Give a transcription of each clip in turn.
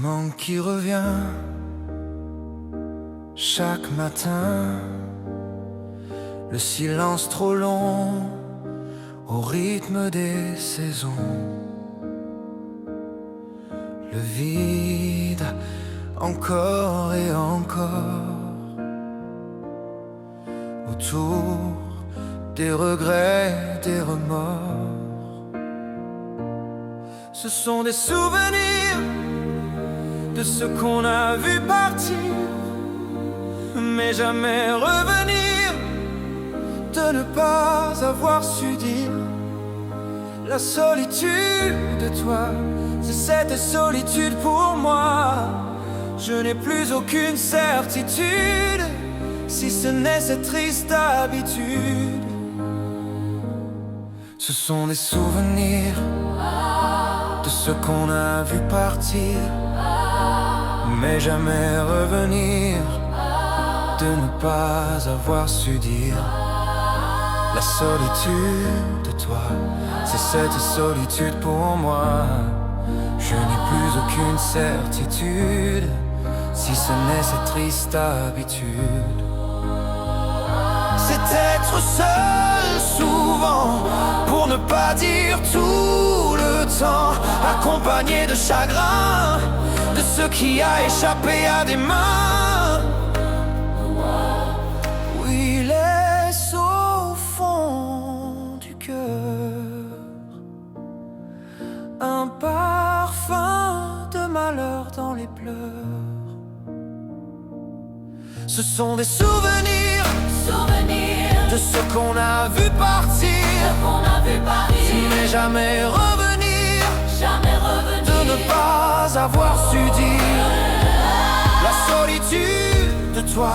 manque qui revient chaque matin, le silence trop long au rythme des saisons, le vide encore et encore, autour des regrets, des remords. Ce sont des souvenirs de ce qu'on a vu partir, mais jamais revenir, de ne pas avoir su dire. La solitude de toi, c'est cette solitude pour moi. Je n'ai plus aucune certitude, si ce n'est cette triste habitude. Ce sont des souvenirs de ce qu'on a vu partir, mais jamais revenir, de ne pas avoir su dire. La solitude de toi, c'est cette solitude pour moi. Je n'ai plus aucune certitude, si ce n'est cette triste habitude. C'est être seul souvent, pour ne pas dire tout le temps, accompagné de chagrin, de ce qui a échappé à des mains. Oui, laisse au fond du cœur un parfum de malheur dans les pleurs. Ce sont des souvenirs de ce qu'on a vu partir, mais jamais revenir, de ne pas avoir su dire. La solitude de toi,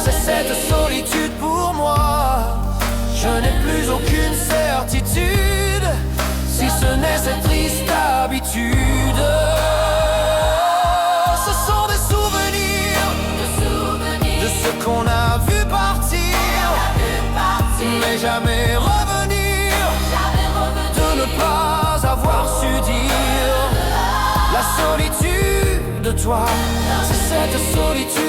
c'est cette solitude pour moi. Je n'ai plus aucune certitude, si ce n'est cette triste habitude. Ce sont des souvenirs de ce qu'on a vu partir, mais jamais revenir, de ne pas avoir su dire. La solitude de toi, c'est cette solitude